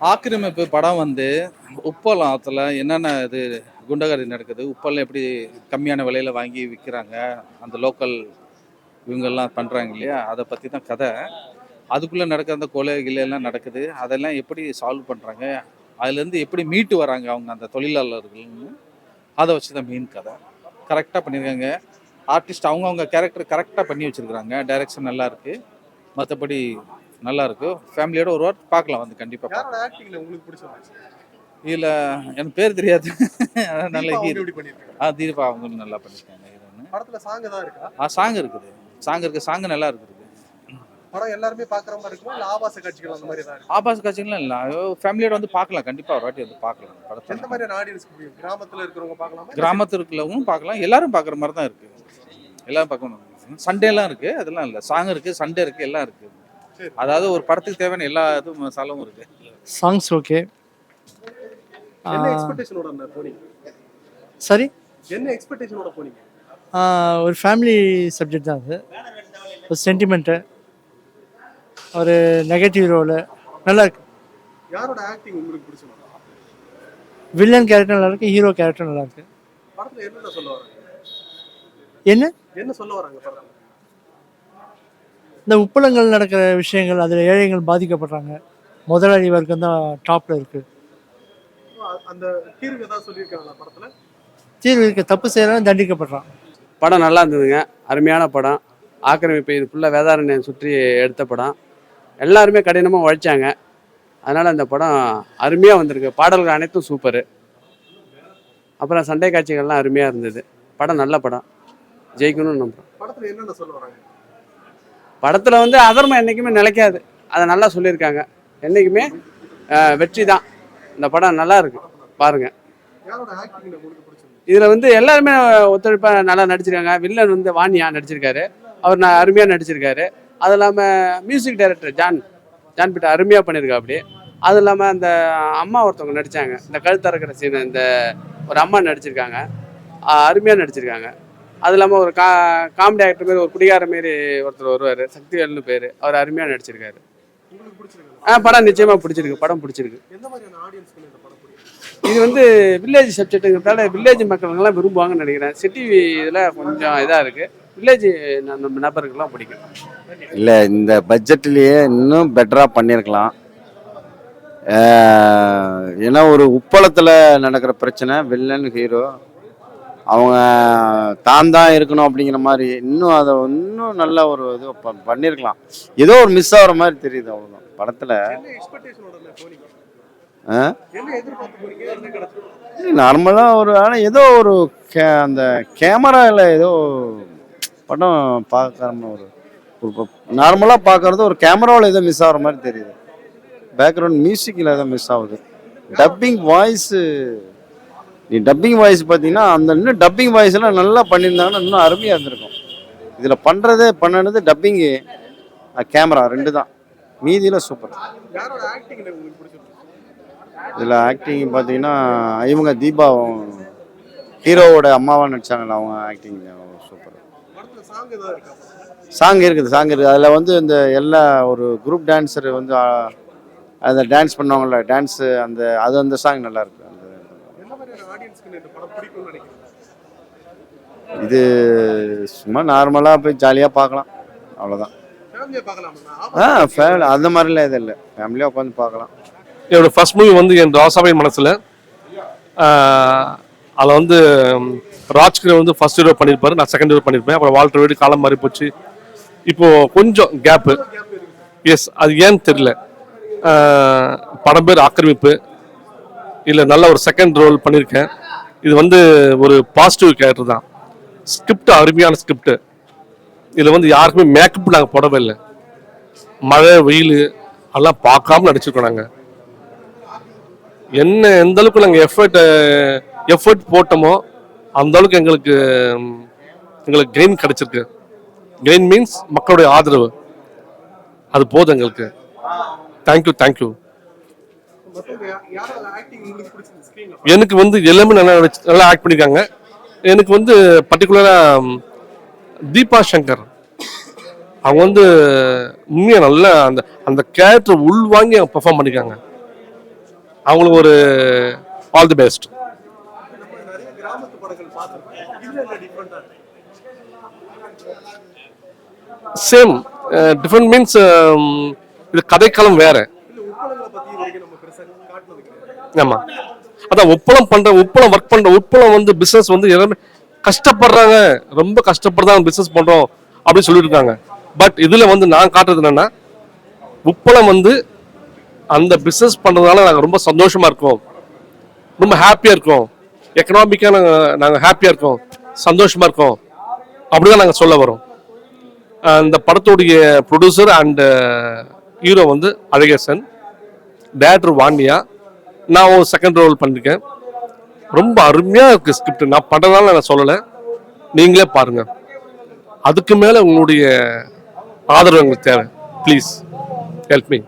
ஆக்கிரமிப்பு படம் வந்து உப்பளம் ஆத்துல என்னென்ன இது குண்டகாரி நடக்குது, உப்பெல்லாம் எப்படி கம்மியான விலையில வாங்கி விற்கிறாங்க, அந்த லோக்கல் இவங்கெல்லாம் பண்ணுறாங்க இல்லையா, அதை பற்றி தான் கதை. அதுக்குள்ளே நடக்கிற அந்த கொலை கிலை எல்லாம் நடக்குது, அதெல்லாம் எப்படி சால்வ் பண்ணுறாங்க, அதுலேருந்து எப்படி மீட்டு வராங்க அவங்க அந்த தொழிலாளர்கள்னு, அதை வச்சு தான் மெயின் கதை. கரெக்டாக பண்ணியிருக்காங்க. ஆர்டிஸ்ட் அவங்கவுங்க கேரக்டர் கரெக்டாக பண்ணி வச்சுருக்குறாங்க. டைரக்ஷன் நல்லா இருக்குது. மற்றபடி நல்லா இருக்கு. ஃபேமிலியோட ஒரு வாட்டி பார்க்கலாம் வந்து கண்டிப்பாக யாரோட பார்க்கலாம். ஆக்டிங்ல உங்களுக்கு பிடிச்சது? இதில் எனக்கு பேர் தெரியாது. அதான் நல்ல தீபா அவங்க ஹீரோ. எப்படி பண்ணிருக்காங்க? தீபா அவங்களும் நல்லா பண்ணியிருக்காங்க ஹீரோன்னு. படத்துல சாங் தான் இருக்கா? சாங் இருக்குது. சாங் நல்லா இருக்குது. படம் எல்லாருமே பாக்குற மாதிரி இருக்குமா இல்ல ஆபாச காட்சிகள் அந்த மாதிரி தான் இருக்கு? ஆபாச காட்சிகள்லாம் இல்லை. ஃபேமிலியோட வந்து பார்க்கலாம். கண்டிப்பாக ஒரு வாட்டி வந்து பார்க்கலாம் எந்த படத்தை. மாதிரியான ஆடியன்ஸ்க்கு பிடிக்கும்? கிராமத்துல இருக்கிறவங்க பார்க்கலாமா? கிராமத்தில் இருக்கிறவங்களும் பார்க்கலாம். எல்லாரும் பார்க்குற மாதிரி தான் இருக்குது. எல்லாரும் பார்க்கணும். சண்டேலாம் இருக்குது. அதெல்லாம் இல்லை. சாங் இருக்குது, சண்டே இருக்குது, எல்லாம் இருக்குது. சரி. அதாவது ஒரு படத்துக்கு தேவையான எல்லா இதுவும் மசாலாவும் இருக்குது. Songs okay. என்ன எக்ஸ்பெக்டேஷனோட போனீங்க? சரி, என்ன எக்ஸ்பெக்டேஷனோட போனீங்க? ஒரு ஃபேமிலி சப்ஜெக்ட் தான் அது. ஒரு சென்டிமெண்ட்டு, ஒரு நெகட்டிவ் ரோலு நல்லா இருக்கு. யாரோட ஆக்டிங் உங்களுக்கு பிடிச்சது? வில்லன் கேரக்டர் நல்லா இருக்கு, ஹீரோ கேரக்டர் நல்லா இருக்கு. படத்துல என்ன சொல்ல வராங்க? என்ன சொல்ல வராங்க படத்துல? இந்த உப்பளங்கள் நடக்கிற விஷயங்கள், அதில் ஏழைகள் பாதிக்கப்படுறாங்க. முதலாளி வர்க்கம் தான் டாப்பில் இருக்குது. அந்த தீர்வு ஏதாவது சொல்லியிருக்காங்களா படத்துல? தீர்வு இருக்க தப்பு செய்யறவன் தண்டிக்கப்படுறான். படம் நல்லா இருந்ததுங்க. அருமையான படம். ஆக்கிரமிப்பு இது ஃபுல்லாக வேதாரண்யம் சுற்றி எடுத்த படம். எல்லாருமே கடினமாக உழைச்சாங்க. அதனால் அந்த படம் அருமையாக வந்திருக்கு. பாடல்கள் அனைத்தும் சூப்பரு. அப்புறம் சண்டை காட்சிகள்லாம் அருமையாக இருந்தது. படம் நல்ல படம். ஜெயிக்கணும்னு நம்புகிறோம். படத்துல என்னென்ன சொல்ல வராங்க? படத்தில் வந்து அதர்மம் என்றைக்குமே நிலைக்காது. அதை நல்லா சொல்லியிருக்காங்க. என்றைக்குமே வெற்றி தான். இந்த படம் நல்லா இருக்கு, பாருங்கள். யாரோட ஆக்டிங் உங்களுக்கு பிடிச்சது? இதில் வந்து எல்லாருமே ஒத்துழைப்பாக நல்லா நடிச்சிருக்காங்க. வில்லன் வந்து வாணியா நடிச்சிருக்காரு. அவர் அருமையாக நடிச்சிருக்காரு. அது இல்லாமல் மியூசிக் டைரக்டர் ஜான் பீட்டர் அருமையாக பண்ணியிருக்கா அப்படி. அது இல்லாமல் அந்த அம்மா ஒருத்தவங்க நடித்தாங்க. இந்த கழுத்தறக்கிற சீன் இந்த ஒரு அம்மா நடிச்சிருக்காங்க. அருமையாக நடிச்சிருக்காங்க. அது இல்லாமல் ஒரு காமெடி ஆக்டர் மாரி ஒரு குடிகார மாரி ஒருத்தர் வருவார், சக்திவேல்னு பேர். அவர் அருமையாக நடிச்சிருக்காரு. உங்களுக்கு பிடிச்சிருக்கு? படம் நிச்சயமாக பிடிச்சிருக்கு. படம் பிடிச்சிருக்கு. எந்த மாதிரியான ஆடியன்ஸ்க்கு இந்த படம் பிடிக்கும்? இது வந்து வில்லேஜ் சப்ஜெக்ட்டுங்கிறதால வில்லேஜ் மக்கள்லாம் விரும்புவாங்கன்னு நினைக்கிறேன். சிட்டி இதில் கொஞ்சம் இதாக இருக்குது. வில்லேஜ் நம்ம நபருக்கெல்லாம் பிடிக்கும். இல்லை, இந்த பட்ஜெட்லேயே இன்னும் பெட்டராக பண்ணியிருக்கலாம். ஏன்னா ஒரு உப்பளத்தில் நடக்கிற பிரச்சனை, வில்லன் ஹீரோ அவங்க தான் இருக்கணும் அப்படிங்கிற மாதிரி இன்னும் அதை இன்னும் நல்ல ஒரு இது பண்ணியிருக்கலாம். ஏதோ ஒரு மிஸ் ஆகிற மாதிரி தெரியுது, அவ்வளோதான் படத்தில். என்ன எக்ஸ்பெக்டேஷனோட போனீங்க? ஆ என்ன எதிர்பார்த்து போனீங்க? என்ன கிடைச்சது? நார்மலாக ஒரு ஆனால் ஏதோ ஒரு அந்த கேமராவில் ஏதோ படம் பார்க்குற ஒரு நார்மலாக பார்க்குறது ஒரு கேமராவில் ஏதோ மிஸ் ஆகிற மாதிரி தெரியுது. பேக்ரவுண்ட் மியூசிக்கில் ஏதோ மிஸ் ஆகுது. டப்பிங் வாய்ஸு, நீ டப்பிங் வாய்ஸ் பார்த்தீங்கன்னா அந்த இன்னும் டப்பிங் வாய்ஸ்லாம் நல்லா பண்ணியிருந்தாங்கன்னா இன்னும் அருமையாக இருந்திருக்கும். இதில் பண்ணினது டப்பிங்கு, கேமரா ரெண்டு தான். மீதியில் சூப்பர். யாரோட ஆக்டிங் உங்களுக்கு பிடிச்சது? இதில் ஆக்டிங் பார்த்தீங்கன்னா இவங்க தீபா ஹீரோவோட அம்மாவாக நடிச்சாங்கல்ல, அவங்க ஆக்டிங் சூப்பர். படத்துல சாங் ஏதாவது இருக்கா? சாங் இருக்குது. அதில் வந்து இந்த எல்லா ஒரு குரூப் டான்ஸர் வந்து அந்த டான்ஸ் பண்ணுவாங்கள்ல, டான்ஸு அந்த சாங் நல்லாயிருக்கு. என்ன மாதிரியான ஆடியன்ஸ்க்கு இந்த படம் பிடிக்கும்னு நினைக்கிறீங்க? இது சும்மா நார்மலாக போய் ஜாலியாக பார்க்கலாம், அவ்வளோதான். ஃபேமிலியா பார்க்கலாமா? ஃபேமிலி அந்த மாதிரிலாம் எதுவும் இல்லை, ஃபேமிலியாக உட்காந்து பார்க்கலாம். என்னோட ஃபர்ஸ்ட் மூவி வந்து என் ராசாவின் மனசில். அதில் வந்து ராஜ்கிரண் வந்து ஃபர்ஸ்ட் ஹீரோ பண்ணியிருப்பாரு, நான் செகண்ட் ஹீரோ பண்ணியிருப்பேன். அப்புறம் வால்டர் வீடு காலம் மாறி போச்சு. இப்போது கொஞ்சம் கேப்பு. எஸ், அது ஏன்னு தெரியல. படம் பேர் ஆக்கிரமிப்பு. இல்லை, நல்ல ஒரு செகண்ட் ரோல் பண்ணியிருக்கேன். இது வந்து ஒரு பாசிட்டிவ் கேரக்டர் தான். ஸ்கிரிப்ட் அருமையான ஸ்கிரிப்ட். இதில் வந்து யாருக்குமே மேக்கப் நாங்கள் போடவே இல்லை. மழை வெயில் அதெல்லாம் பார்க்காம நடிச்சிருக்கோம். நாங்கள் எந்த அளவுக்கு நாங்கள் எஃபர்ட் போட்டோமோ அந்த அளவுக்கு எங்களுக்கு கெயின் கிடைச்சிருக்கு. கெயின் மீன்ஸ் மக்களுடைய ஆதரவு, அது போதும் எங்களுக்கு. தேங்க்யூ. எனக்கு வந்து எல்லாமே நல்லா ஆக்ட் பண்ணியிருக்காங்க. எனக்கு வந்து பர்டிகுலராக தீபா சங்கர் அவங்க வந்து உண்மையாக நல்ல அந்த கேரக்டர் உள்வாங்கி அவங்க பெர்ஃபார்ம் பண்ணியிருக்காங்க. அவங்களுக்கு ஒரு ஆல் தி பெஸ்ட். நம்ம நிறைய கிராமத்து படங்கள் பார்த்துருக்கோம். இதுல என்ன டிஃப்ரெண்டா இருக்கு? சேம் டிஃப்ரெண்ட் மீன்ஸ் இது கதைக்களம் வேற. இல்ல உப்பளங்களை பத்தி இது வரைக்கும் நம்ம பெருசா காட்டுனது கிடையாது. ஆமா, அதான் உப்பளம் ஒர்க் பண்ற உப்பளம் வந்து பிசினஸ் வந்து எல்லாமே கஷ்டப்படுறாங்க, ரொம்ப கஷ்டப்படுறாங்க பிசினஸ் பண்றோம் அப்படின்னு சொல்லிட்டு இருக்காங்க. பட் இதுல வந்து நான் காட்டுறது என்னன்னா, உப்பளம் வந்து அந்த பிசினஸ் பண்றதுனால நாங்க ரொம்ப சந்தோஷமா இருக்கோம், ரொம்ப ஹாப்பியா இருக்கோம், எக்கனாமிக்கா நாங்க ஹாப்பியா இருக்கோம், சந்தோஷமா இருக்கோம், அப்படிதான் நாங்க சொல்ல வரோம். இந்த படத்துடைய ப்ரொடியூசர் அண்ட் ஹீரோ வந்து அழகேசன், டைரக்டர் வாணியா, நான் ஒரு செகண்ட் ரோல் பண்ணிருக்கேன். ரொம்ப அருமையா இருக்கு ஸ்கிரிப்ட். நான் பண்றதுனால நான் சொல்லலை, நீங்களே பாருங்க. அதுக்கு மேல உங்களுடைய ஆதரவு எங்களுக்கு தேவை. Please help me.